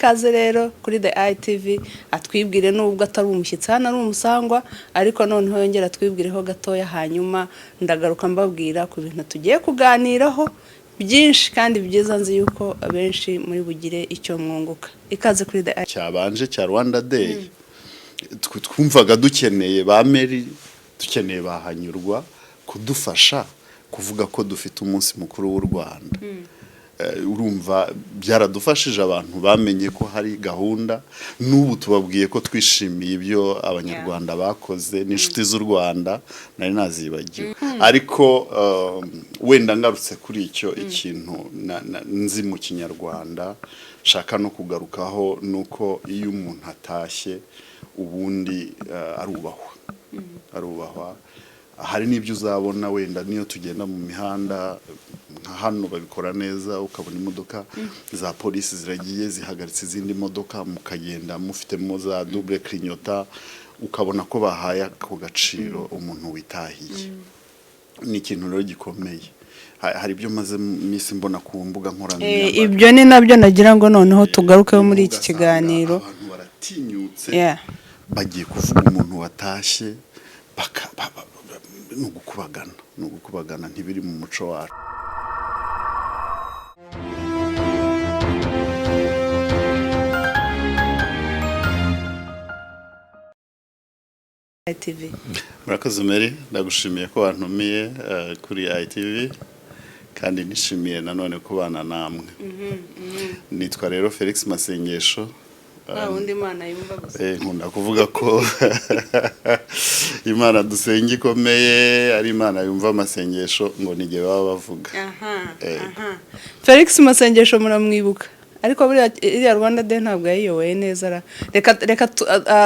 ikaze rero kuri The ITV atwibwire nubwo atari umushyitsi hano ari umusangwa ariko noneho yongera atwibwireho gatoya hanyuma ndagaruka mbabwira ku bintu tugiye kuganiraho byinshi kandi byiza nzi yuko abenshi muri bugire icyo mwunguka. Ikaze kuri The ITV. Cyabanje cya Rwanda Day twumvaga dukeneye ba Mary, dukeneye bahanyurwa kudufasha kuvuga ko dufite umunsi mukuru w'u Rwanda. Urumva byaradufashije abantu bamenye ko hari gahunda, n'ubu tubabwiye ko twishimiye ibyo abanyarwanda bakoze n'inshuti z'u Rwanda nari nazibagiwe. Ariko wenda ngarutse kuri icyo ikintu nzi mu kinyarwanda shaka no kugarukaho nuko iyo umuntu atashye ubundi arubahwa. Hari n'ibyo uzabona wenda niyo tugenda mu mihanda nka hano babikora neza, ukabona imodoka za polisi ziragiye zihagaritse izindi modoka, mukagenda mufitemo za double clignotant, ukabona ko bahaye ako gaciro umuntu witahiye. Ni ikintu rero gikomeye. Hari ibyo maze misi mbona ku mbuga nkoranyambaga. Ibyo ni nabyo nagira ngo noneho tugarukeho muri iki kiganiro. Abantu baratinyutse bagiye kuvuga umuntu watashye nugukubagana ntibiri mu muco wacu. ITV. Murakoze Mary, ndagushimiye ko wantumiye kuri ITV kandi nishimiye nanone kubana namwe. Nitwa rero Felix Masengesho. Undi Imana yumva gusa. Nkunda kuvuga ko Imana dusenga ikomeye ari Imana yumva amasengesho ngo nige baba bavuga. Felix Masengesho muramwibuka. Ariko buri iriya Rwanda Day ntabwo yayiyoboye neza. Reka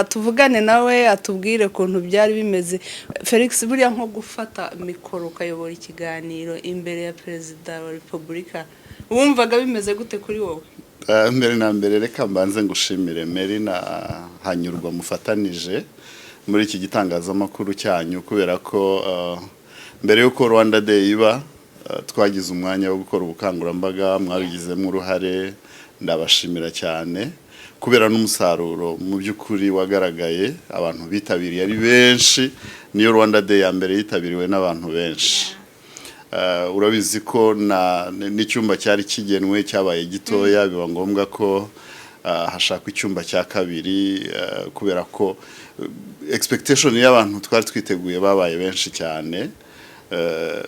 tuvugane nawe atubwire kuntu byari bimeze. Felix buriya nko gufata mikoro ukayobora ikiganiro imbere ya Perezida wa Repubulika wumvaga bimeze gute kuri wowe? Mbere na mbere reka mbanze ngushimire Mary na hanyurwa mufatanije muri iki gitangazamakuru cyanyu, kubera ko mbere yuko Rwanda Day iba twagize umwanya wo gukora ubukangurambaga, mwabigizemo uruhare, ndabashimira cyane kubera n'umusaruro mu by'ukuri wagaragaye. Abantu bitabiriye ari benshi, niyo Rwanda Day ya mbere yitabiriwe n'abantu benshi. Urabizi ko n'icyumba cyari kigenwe cyabaye gitoya, biba ngombwa ko hashakwa icyumba cya kabiri kubera ko expectation y'abantu twari twiteguye babaye benshi cyane.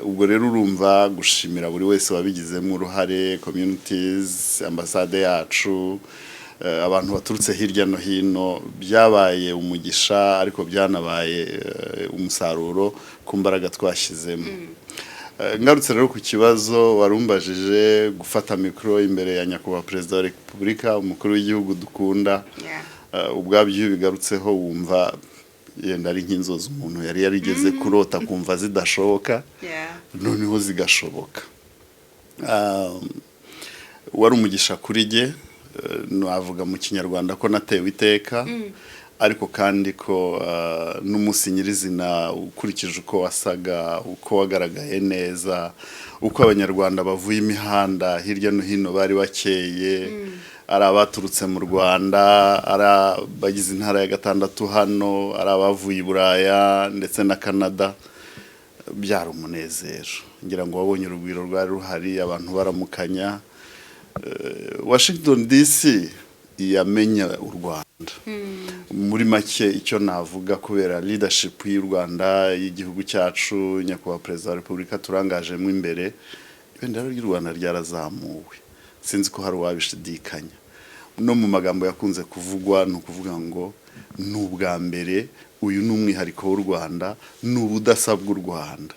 Ubwo rero urumva gushimira buri wese wabigizemo uruhare, communities, ambasade yacu, abantu baturutse hirya no hino, byabaye umugisha ariko byanabaye umusaruro ku mbaraga twashyizemo. Ngarutse rero ku kibazo warumbajije gufata mikro imbere ya nyakubahwa Perezida wa Repubulika, umukuru w'igihugu dukunda, ubwabyo bigarutseho wumva yenda ari nk'inzozi umuntu yari yarigeze kurota kumva zidashoboka, noneho zigashoboka. Wari umugisha kuri jye, navuga mu kinyarwanda ko natewe iteka, ariko kandi ko n'umunsi nyirizina ukurikije uko wasaga, uko wagaragaye neza, uko abanyarwanda bavuye imihanda hirya no hino bari bakeye, ari abaturutse mu Rwanda, ari abagize intara ya gatandatu hano, ari abavuye i Buraya ndetse na Canada, byari umunezero. Ngira ngo wabonye urugwiro rwari ruhari, abantu baramukanya. Washington DC yamenya u Rwanda. Muri make icyo navuga kubera leadership y'u Rwanda y'igihugu cyacu, nyakubahwa Perezida wa Repubulika turangajemo imbere, ibendera ry'u Rwanda ryarazamuwe. Sinzi ko hari uwabishidikanya. No mu magambo yakunze kuvugwa no kuvuga ngo n'ubwa mbere uyu n'umwihariko w'u Rwanda, n'ubudasa bw'u Rwanda.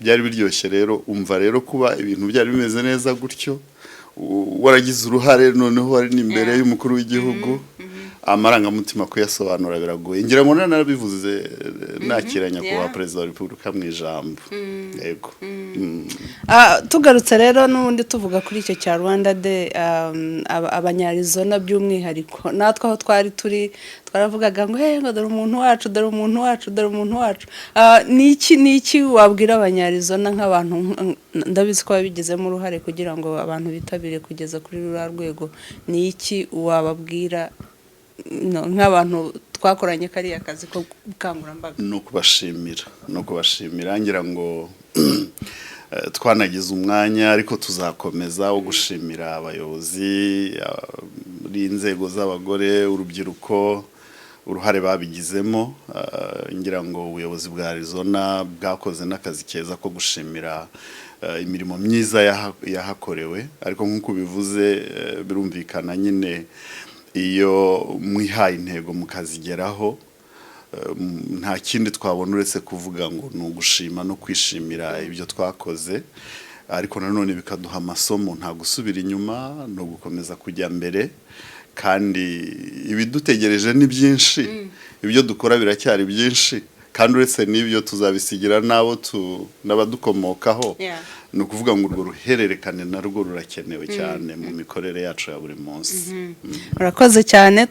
Byari biryoshye rero, umva rero kuba ibintu byari bimeze neza gutyo, waragize uruhare noneho ari n'imbere y'umukuru w'igihugu, amarangamutima kuyasobanura biragoye ngira ngo narabivuze nakiranya kuba Perezida wa Repubulika mu ijambo yego. Tugarutse rero n'ubundi tuvuga kuri icyo cya Rwanda Day, abanyarizona by'umwihariko natwe aho twari turi twaravugaga ngo ngo dore umuntu wacu dore umuntu wacu dore umuntu wacu. Niki wabwira abanyarizona nk'abantu ndabizi ko babigizemo uruhare kugira ngo abantu bitabire kugeza kuri rura rwego, niki wababwira nk'abantu twakoranye kariya kazi ko gukangurambaga? No kubashimira ngira ngo twanagize umwanya ariko tuzakomeza wo gushimira abayobozi b'inzego z'abagore, urubyiruko, uruhare babigizemo. Ngira ngo ubuyobozi bwa Arizona bwakoze n'akazi keza ko gushimira imirimo myiza yahakorewe, ariko nk'uko bivuze birumvikana nyine iyo mwihaye intego mukazigeraho nta kindi twabona uretse kuvuga ngo ni ugushima no kwishimira ibyo twakoze, ariko nanone bikaduha amasomo nta gusubira inyuma no gukomeza kujya mbere, kandi ibidutegereje ni byinshi, ibyo dukora biracyari byinshi, kandi uretse n'ibyo tuzabisigira n'abadukomokaho. Ni ukuvuga ngo urwo ruhererekane narwo rurakenewe cyane mu mikorere yacu ya buri munsi. Urakoze cyane.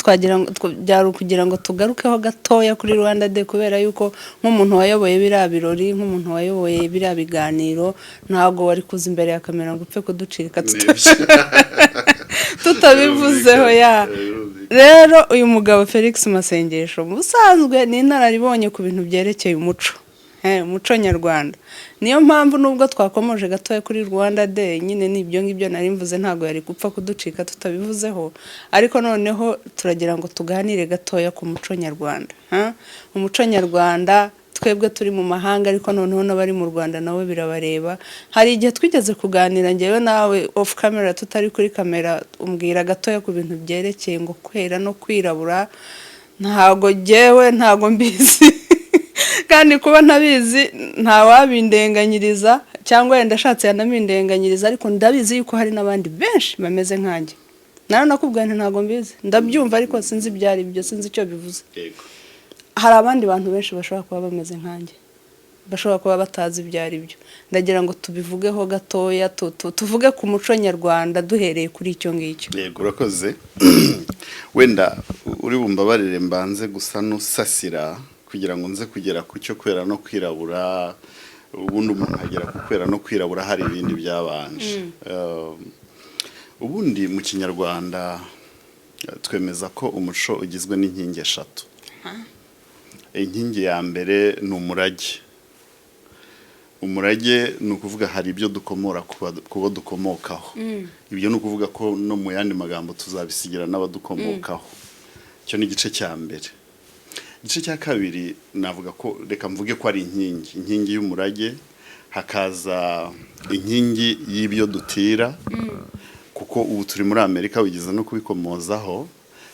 Byari kugira ngo tugarukeho gatoya kuri Rwanda Day, kubera yuko nk'umuntu wayoboye biriya birori, nk'umuntu wayoboye biriya biganiro, ntabwo wari kuza imbere ya kamera ngo upfe kuducika tutabivuzeho. Rero uyu mugabo Felix Masengesho mu busanzwe ni inararibonye ku bintu byerekeye umuco nyarwanda. Niyo mpamvu nubwo twakomoje gatoya kuri Rwanda Day, nyine nibyo ngibyo nari mvuze, ntago yari gupfa kuducika tutabivuzeho, ariko noneho turagira ngo tuganire gatoya ku muco nyarwanda. Umuco nyarwanda twebwe turi mu mahanga, ariko noneho n'abari mu Rwanda nawe birabareba. Hari igihe twigeze kuganira ngewe nawe off camera, tutari kuri kamera, umbwira gatoya ku bintu byerekeye ngo kwera no kwirabura. Ntago mbizi kandi kuba ntabizi nta wabindenganyiriza, cyangwa yenda ashatse yanamindenganyiriza, ariko ndabizi yuko hari n'abandi benshi bameze nkanjye. Nakubwira ntago mbizi, ndabyumva ariko sinzi byari ibyo, sinzi icyo bivuze. Hari abandi bantu benshi bashobora kuba bameze nkanjye, bashobora kuba batazi ibyari byo. Ndagira ngo tubivugeho gatoya, tuvuge ku muco nyarwanda duhereye kuri icyo ngicyo. Yego, urakoze. Wenda uri bumbabarire mbanze gusa n'usasira kugira ngo nze kugera ku cyo kwera no kwirabura. Ubundi umuntu agera ku kwera no kwirabura hari ibindi byabanje. Ubundi mu Kinyarwanda twemeza ko umuco ugizwe n'inkingi eshatu. Inkingi ya mbere ni umurage. Umurage ni ukuvuga hari ibyo dukomora kubo dukomokaho. Ibyo ni ukuvuga ko no mu yandi magambo tuzabisigira n'abadukomokaho. Cyo ni igice cya mbere. Igice cya kabiri navuga ko reka mvuge ko ari inkingi y'umurage, hakaza inkingi y'ibyo dutira, kuko ubu turi muri Amerika wigeze no kubikomozaho.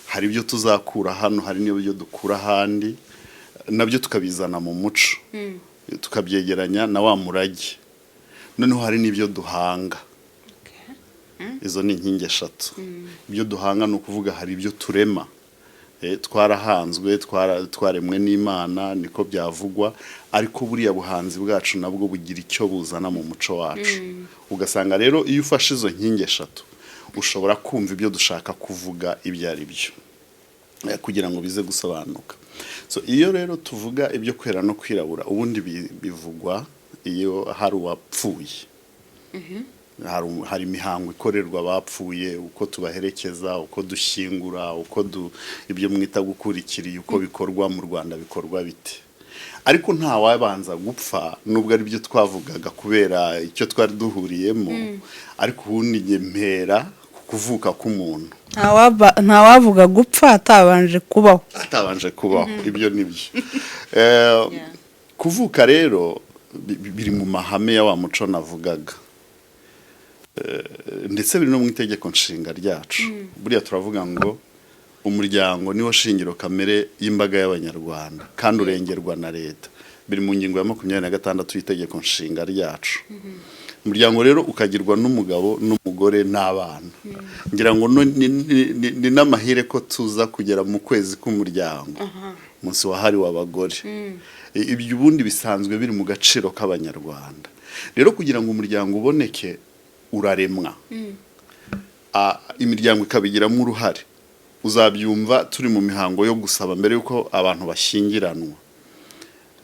Hari ibyo tuzakura hano, hari n'ibyo dukura ahandi, nabyo tukabizana mu muco, tukabyegeranya na wa murage. Noneho hari n'ibyo duhanga. Izo ni inkingi eshatu. Ibyo duhanga ni ukuvuga hari ibyo turema, twarahanzwe, twaremwe n'Imana, niko byavugwa, ariko buriya buhanzi bwacu nabwo bugira icyo buzana mu muco wacu. Ugasanga rero iyo ufashe izo nkingi eshatu ushobora kumva ibyo dushaka kuvuga ibyo ari byo, kugira ngo bize gusobanuka. Iyo rero tuvuga ibyo kwera no kwirabura, ubundi bivugwa iyo hari uwapfuye. Hari imihango ikorerwa abapfuye, uko tubaherekeza, uko dushyingura, uko ibyo mwita gukurikiriye, uko bikorwa mu Rwanda bikorwa bite. Ariko nta wabanza gupfa, nubwo ari byo twavugaga kubera icyo twari duhuriyemo, ariko ubundi nyemera kuvuka k'umuntu. Nta wavuga gupfa atabanje kubaho. Ibyo nibyo. Kuvuka rero biri mu mahame ya wa muco navugaga. Ndetse biri no mu itegeko nshinga ryacu. Buriya turavuga ngo umuryango niwo shingiro kamere y'imbaga y'Abanyarwanda, kandi urengerwa na leta. Biri mu ngingo ya 26 y'itegeko nshinga ryacu. umuryango rero ukagirwa n'umugabo n'umugore n'abana. Ngira ngo ni n'amahire ko tuza kugera mu kwezi k'umuryango, umunsi wahariwe abagore. Ibyo ubundi bisanzwe biri mu gaciro k'abanyarwanda. Rero kugira ngo umuryango uboneke uraremwa, imiryango ikabigiramo uruhare. Uzabyumva turi mu mihango yo gusaba mbere yuko abantu bashyingiranwa.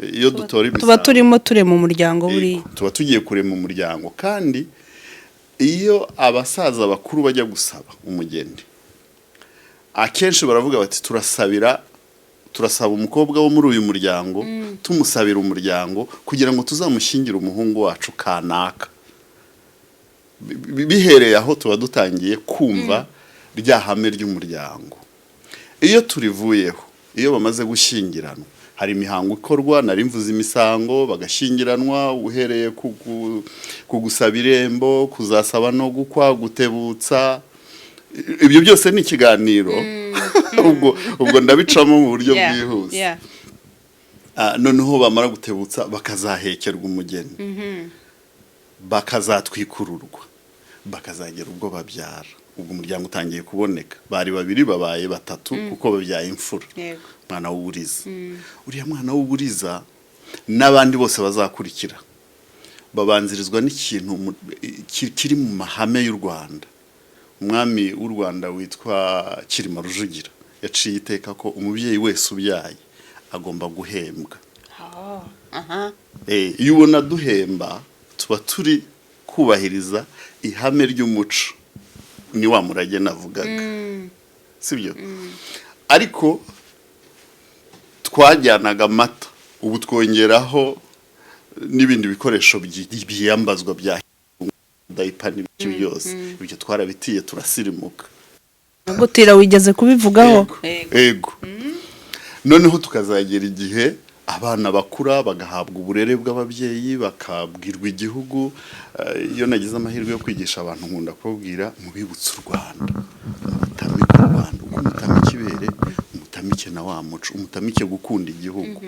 Iyo dutora imisango tuba turimo turema umuryango buri tuba tugiye kurema umuryango. Kandi iyo abasaza bakuru bajya gusaba umugeni, akenshi baravuga bati turasaba umukobwa wo muri uyu muryango, tumusabira umuryango kugira ngo tuzamushyingire umuhungu wacu kanaka. Bihereye aho tuba dutangiye kumva rya hame ry'umuryango. Iyo turivuyeho, iyo bamaze gushyingiranwa, hari imihango ikorwa, nari mvuze imisango, bagashyingiranwa uhereye ku gusaba irembo, kuzasaba no gukwa, gutebutsa. Ibyo byose ni ikiganiro. ubwo ndabicamo mu buryo bwihuse. Noneho bamara gutebutsa bakazahekerwa umugeni, bakazatwikururwa, bakazagera ubwo babyara. Ubwo umuryango utangiye kuboneka, bari babiri babaye batatu kuko babyaye imfura, mwana w'uburiza. Uriya mwana w'uburiza n'abandi bose bazakurikira babanzirizwa n'ikintu kiri mu mahame y'u Rwanda. Umwami w'u Rwanda witwa Cyilima Rujugira yaciye iteka ko umubyeyi wese ubyaye agomba guhembwa. Iyo ubona duhemba, tuba turi kubahiriza ihame ry'umuco, ni wa murage navugaga, sibyo? Ariko twajyanaga amata, ubu twongeraho n'ibindi bikoresho byiyambazwa bya daipa n'ibyo byose. Ibyo twarabitiye turasirimuka. gutira wigeze kubivugaho. Ego. Noneho tukazagera igihe abana bakura bagahabwa uburere bw'ababyeyi, bakabwirwa igihugu. Iyo nagize amahirwe yo kwigisha abantu nkunda kubabwira mubibutsa u Rwanda, umutamike u Rwanda, umutamike ibere, umutamike na wa muco, umutamike gukunda igihugu.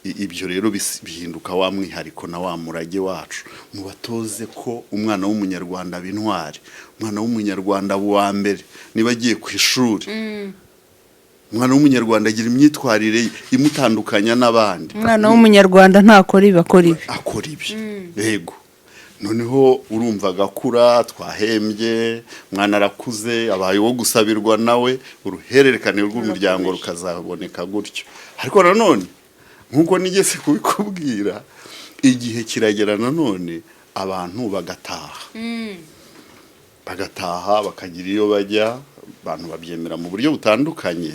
Ibyo rero bihinduka wa mwihariko na wa murage wacu. Mubatoze ko umwana w'umunyarwanda bintwari, umwana w'umunyarwanda wa mbere niba agiye ku ishuri, umwana w'umunyarwanda agira imyitwarire imutandukanya n'abandi. Umwana w'umunyarwanda ntakora ibi, akora ibi. Yego. Noneho urumva gakura, twahembye, mwana arakuze, abaye wo gusabirwa nawe, uruhererekane rw'umuryango rukazaboneka gutyo. Ariko nanone nkuko nigeze kubikubwira, igihe kiragera nanone abantu bagataha bakagira iyo bajya. Abantu babyemera mu buryo butandukanye,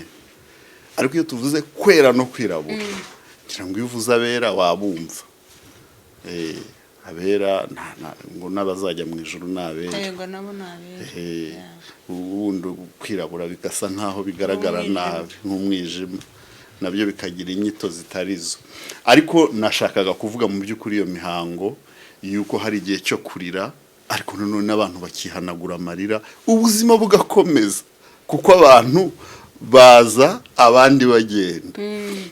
ariko iyo tuvuze kwera no kwirabura, ngira ngo iyo uvuze abera wabumva. Abera ngo n'abazajya mu ijuru n'abera. Yego, nabo n'abera. Ubundi kwirabura bigasa nkaho bigaragara nabi nk'umwijima, nabyo bikagira inyito zitarizo. Ariko nashakaga kuvuga mu by'ukuri iyo mihango yuko hari igihe cyo kurira, ariko nanone abantu bakihanagura amarira, ubuzima bugakomeza, kuko abantu baza abandi bagenda.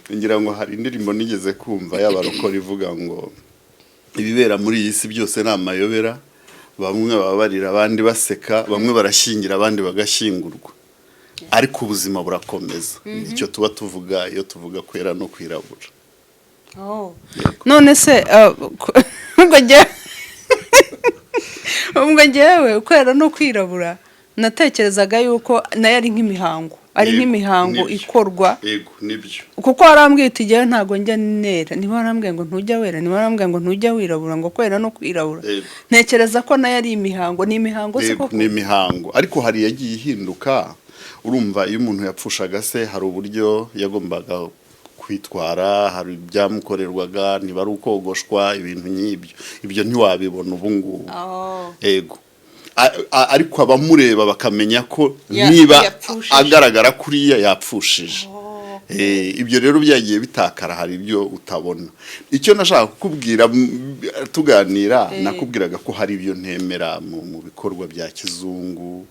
Ngira ngo hari indirimbo nigeze kumva y'abarokore ivuga ngo ibibera muri iyi si byose ni amayobera, bamwe baba barira abandi baseka, bamwe barashyingira abandi bagashyingurwa, ariko ubuzima burakomeza. Icyo tuba tuvuga iyo tuvuga kwera no kwirabura. None se ubwo njyewe kwera no kwirabura natekerezaga yuko nayo ari nk'imihango, ikorwa. Yego, nibyo. Kuko warambwiye uti njyewe ntago njya nera, niba warambwiye ngo ntujya wera, niba warambwiye ngo ntujya wirabura, ngo kwera no kwirabura. Ntekereza ko nayo ari imihango. Ni imihango se koko? Ni imihango, ariko hari yagiye ihinduka. Urumva iyo umuntu yapfushaga se, hari uburyo yagombaga kwitwara, hari ibyamukorerwaga, niba ari ukogoshwa, ibintu nk'ibyo. Ibyo ntiwabibona ubu ngubu. Yego. Ariko abamureba bakamenya ko niba agaragara kuriya yapfushije. Ibyo rero byagiye bitakara, hari ibyo utabona. Icyo nashaka kukubwira tuganira, nakubwiraga ko hari ibyo ntemera mu bikorwa bya kizungu,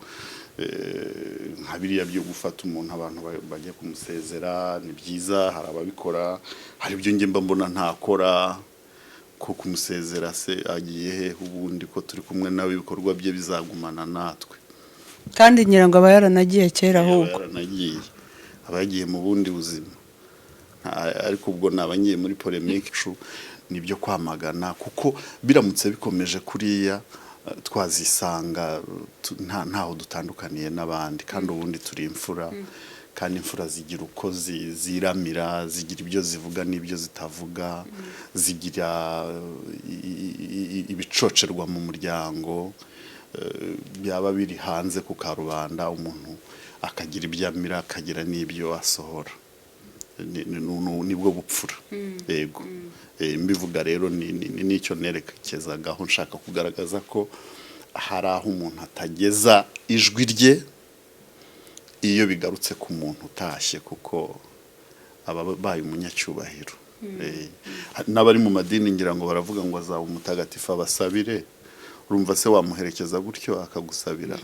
nka biriya byo gufata umuntu abantu bagiye kumusezera. Ni byiza, hari ababikora, hari ibyo njye mbona ntakora. ko kumusezera se agiye he ubundi ko turi kumwe nawe ibikorwa bye bizagumana natwe kandi nyirango aba yaranagiye kera ahubwo aba yagiye mu bundi buzima ariko ubwo nabangiye muri polemique nibyo kwamagana kuko biramutse bikomeje kuriya twazisanga ntaho dutandukaniye n'abandi kandi ubundi turi imfura kandi imfura zigira uko ziramira zigira ibyo zivuga n'ibyo zitavuga zigira ibicocerwa mu muryango byaba biri hanze ku karubanda umuntu akagira ibyo amira akagira n'ibyo asohora nibwo bupfura yego mbivuga rero nicyo nerekezagaho nshaka kugaragaza ko hari aho umuntu atageza ijwi rye iyo bigarutse ku muntu utashye kuko aba baye umunyacyubahiro n'abari mu madini ngira ngo baravuga ngo azaba umutagatifu abasabire urumva se wamuherekeza gutyo akagusabira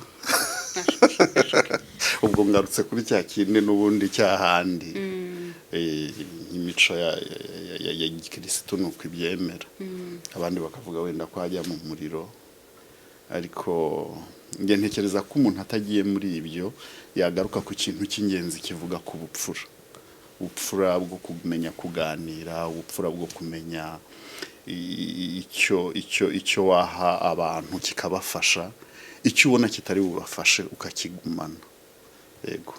ubwo ngarutse kuri cya kindi n'ubundi cyahandi imico ya gikirisitu nuko ibyemera abandi bakavuga wenda ko hajya mu muriro ariko nge ntekereza ko umuntu atagiye muri ibyo yagaruka ku kintu cy'ingenzi kivuga ku ubupfura bwo kumenya kuganira ubupfura bwo kumenya icyo waha abantu kikabafasha icyo ubona kitari bubafashe ukakigumana yego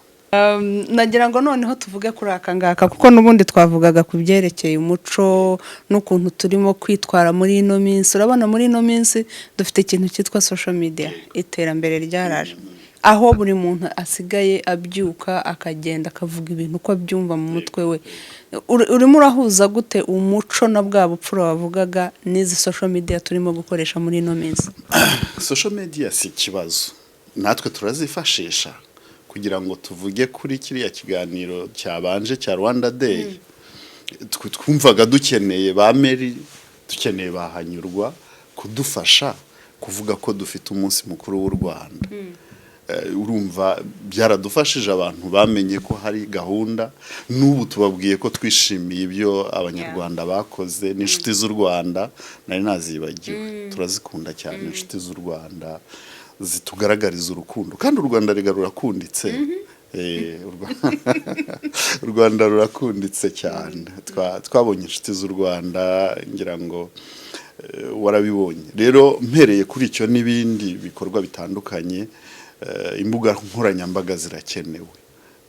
nagira ngo noneho tuvuge kuri aka ngaka kuko n'ubundi twavugaga ku byerekeye umuco n'ukuntu turimo kwitwara muri ino minsi urabona muri ino minsi dufite ikintu cyitwa social media iterambere ryaraje aho buri muntu asigaye abyuka akagenda akavuga ibintu uko abyumva mu mutwe we urimo urahuza gute umuco na bwa bupfura wavugaga n'izi social media turimo gukoresha muri ino minsi social media si ikibazo natwe turazifashisha kugira ngo tuvuge kuri kiriya kiganiro cyabanje cya Rwanda Day twumvaga dukeneye ba Mary dukeneye bahanyurwa kudufasha kuvuga ko dufite umunsi mukuru w'u Rwanda urumva byaradufashije abantu bamenye ko hari gahunda n'ubu tubabwiye ko twishimiye ibyo abanyarwanda bakoze n'inshuti z'u Rwanda nari nazibagiwe turazikunda cyane inshuti z'u Rwanda zitugaragariza urukundo kandi u Rwanda rurakunditse u Rwanda rurakunditse cyane twabonye inshuti z'u Rwanda ngira ngo warabibonye rero mpereye kuri icyo n'ibindi bikorwa bitandukanye imbuga nkoranyambaga zirakenewe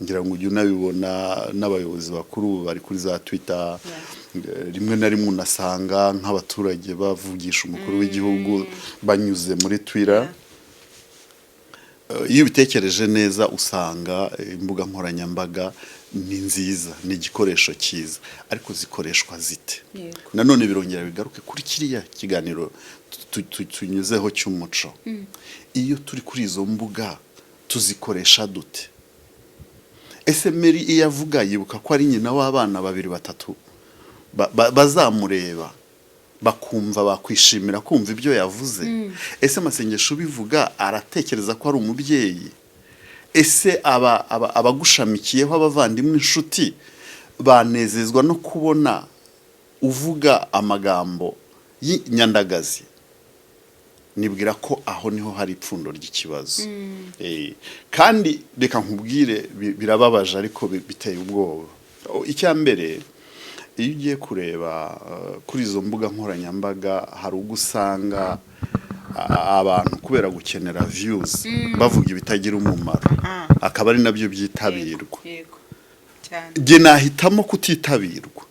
ngira ngo ujye unabibona n'abayobozi bakuru bari kuri za Twitter rimwe na rimwe unasanga nk'abaturage bavugisha umukuru w'igihugu banyuze muri Twitter iyo ubitekereje neza usanga imbuga nkoranyambaga ni nziza ni igikoresho cyiza ariko zikoreshwa zite nanone birongera bigaruke kuri kiriya kiganiro tunyuzeho cy'umuco iyo turi kuri izo mbuga tuzikoresha dute ese Mary iyo avuga yibuka ko ari nyina w'abana 2-3 bazamureba bakumva bakwishimira kumva ibyo yavuze ese amasengesho bivuga aratekereza ko ari umubyeyi ese abagushamikiyeho abavandimwe inshuti banezezwa no kubona uvuga amagambo y'inyandagazi nibwira ko aho niho hari ipfundo ry'ikibazo kandi reka nkubwire birababaje ariko biteye ubwoba icyambere iyo ugiye kureba kuri izo mbuga nkoranyambaga hari ugusanga abantu kubera gukenera views bavuga ibitagira umumaro akaba ari nabyo byitabirwa je nahitamo kutitabirwa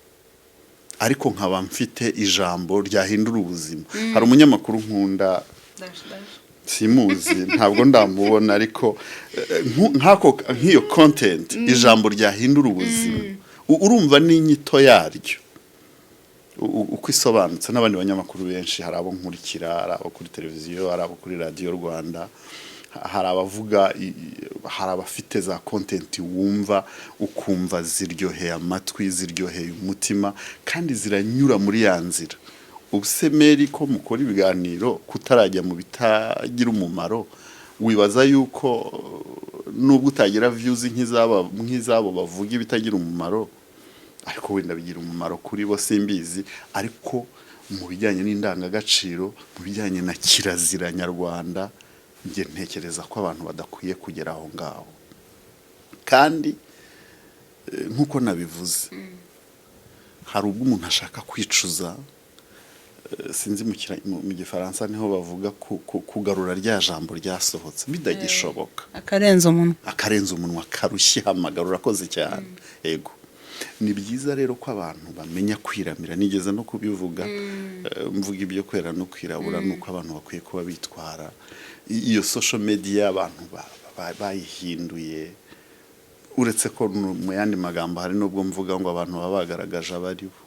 ariko nkaba mfite ijambo ryahindura ubuzima hari umunyamakuru nkunda simuzi ntabwo ndamubona ariko nk'iyo content ijambo ryahindura ubuzima urumva n'inyito yaryo uko isobanutse n'abandi banyamakuru benshi hari abo nkurikira hari abo kuri televiziyo hari abo kuri radio Rwanda hari abavuga hari abafite za content wumva ukumva ziryoheye amatwi ziryoheye umutima kandi ziranyura muri ya nzira ubuse Mary ko mukora ibiganiro kutarajya mu bitagira umumaro wibaza yuko nubwo utagira views nk'izabo bavuga ibitagira umumaro ariko wenda bigira umumaro kuri bo simbizi ariko mu bijyanye n'indangagaciro, mu bijyanye na kirazira nyarwanda, njye ntekereza ko abantu badakwiye kugera aho ngaho. Kandi nk'uko nabivuze, hari ubwo umuntu ashaka kwicuza, sinzi mu gifaransa niho bavuga kugarura rya jambo ryasohotse bidagishoboka, akarenza umunwa karushye hamagara, urakoze cyane. Yego, ni byiza rero ko abantu bamenya kwiramira. Nigeze no kubivuga, mvuga ibyo kwera no kwirabura, nuko abantu bakwiye kuba bitwara. Iyo social media abantu bayihinduye, uretse ko mu yandi magambo hari nubwo mvuga ngo abantu baba bagaragaje abaribo.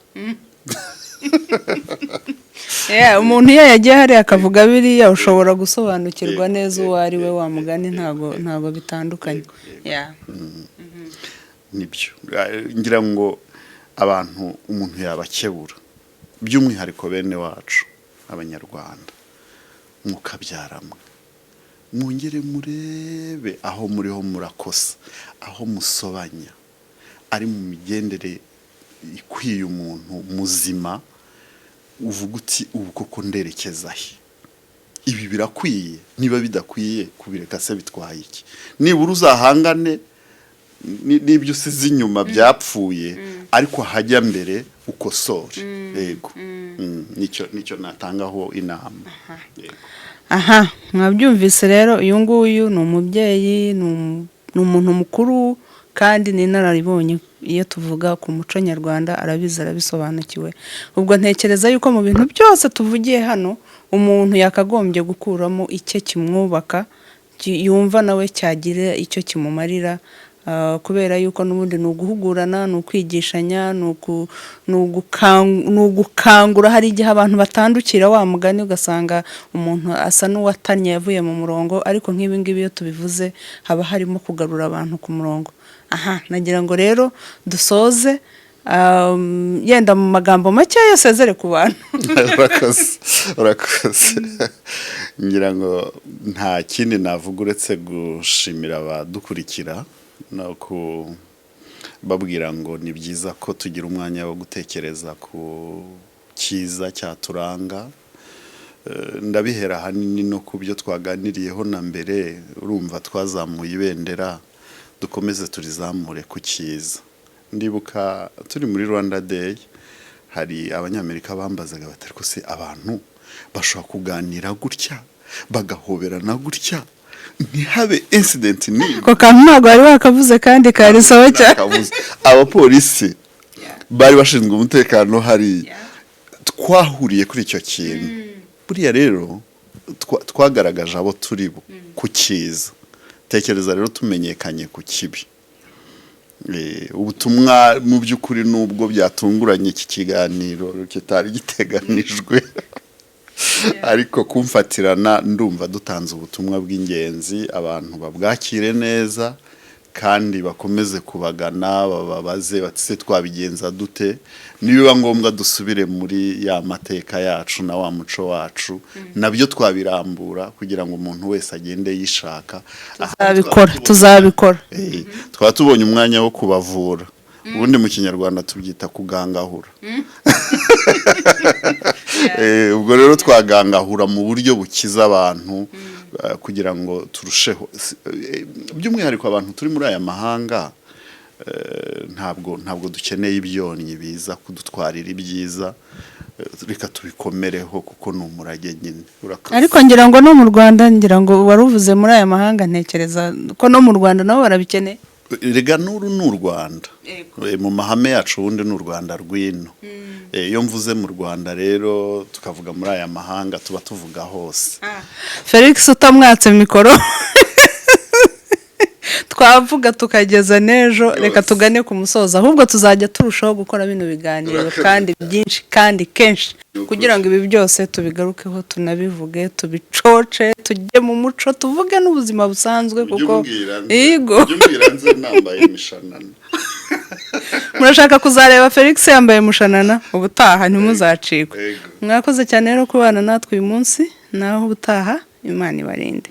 Umuntu iyo yagiye hari akavuga biriya ushobora gusobanukirwa neza uwo ari we, wa mugani ntago bitandukanye. Nibyo ngira ngo abantu, umuntu yabakebura, by'umwihariko bene wacu abanyarwanda, mukabyarama, mwongere murebe aho muriho murakosa, aho musobanya, ari mu migendere ikwiye umuntu muzima, uvuga uti ubu koko nderekeza he, ibi birakwiye, niba bidakwiye kubireka se bitwaye iki? Nibura uzahangane n'ibyo usize inyuma byapfuye, ariko hajya mbere ukosore. Yego, nicyo natangaho inama. Mwabyumvise rero, uyu nguyu ni umubyeyi, ni umuntu mukuru kandi ni inararibonye. Iyo tuvuga ku muco nyarwanda arabizi, arabisobanukiwe. Ubwo ntekereza yuko mu bintu byose tuvugiye hano, umuntu yakagombye gukuramo icyo kimwubaka, yumva nawe cyagira icyo kimumarira, kubera yuko n'ubundi ni uguhugurana, ni ukwigishanya, ni ugukangura. Hari igihe abantu batandukira, wa mugani ugasanga umuntu asa n'uwatanye yavuye mu murongo, ariko nk'ibi ngibi iyo tubivuze haba harimo kugarura abantu ku murongo. Nagira ngo rero dusoze, yenda mu magambo make yasezere ku bantu. Urakoze. Ngira ngo nta kindi navuga uretse gushimira abadukurikira no kubabwira ngo ni byiza ko tugira umwanya wo gutekereza ku cyiza cyaturanga. Ndabihera hanini no ku byo twaganiriyeho na mbere, urumva twazamuye ibendera, dukomeze turizamure ku cyiza. Ndibuka turi muri Rwanda Day, hari abanyamerika bambazaga bati ariko se abantu bashobora kuganira gutya, bagahoberana gutya, ntihabe incident ni ko kantu ntabwo bari bakavuze kandi karisaho cyane. Abapolisi bari bashinzwe umutekano hari twahuriye kuri icyo kintu. Buriya rero twagaragaje abo turi ku cyiza. Tekereza rero tumenyekanye ku kibi. Ubutumwa mu by'ukuri nubwo byatunguranye iki kiganiro kitari giteganijwe, ariko kumfatirana ndumva dutanze ubutumwa bw'ingenzi, abantu babwakire neza kandi bakomeze kubagana, bababaze bati se twabigenza dute, nibiba ngombwa dusubire muri ya mateka yacu na wa muco wacu, nabyo twabirambura kugira ngo umuntu wese agende yishaka. Tuzabikora. Twaba tubonye umwanya wo kubavura. Ubundi mu Kinyarwanda tubyita kugangahura. Ubwo rero twagangahura mu buryo bukiza abantu, kugira ngo turusheho, by'umwihariko abantu turi muri aya mahanga, ntabwo dukeneye ibyonnyi biza kudutwarira ibyiza. Reka tubikomereho kuko ni umurage nyine. Ariko ngira ngo no mu Rwanda, ngira ngo waruvuze muri aya mahanga, ntekereza ko no mu Rwanda nabo barabikeneye. Rega n'uru ni u Rwanda, mu mahame yacu ubundi ni u Rwanda rw'ino. Iyo mvuze mu Rwanda rero tukavuga muri aya mahanga, tuba tuvuga hose. Felix utamwatse mikoro, twavuga tukageza n'ejo, reka tugane ku musozo. Ahubwo tuzajya turushaho gukora bino biganiro kandi byinshi kandi kenshi, kugira ngo ibi byose tubigarukeho, tunabivuge, tubicoce, tujye mu muco, tuvuge n'ubuzima busanzwe. Kuko yego nambaye imishanana. Murashaka kuzareba Felix yambaye umushanana ubutaha, ntimuzacikwe. Mwakoze cyane rero kubana natwe uyu munsi, naho ubutaha Imana ibarinde.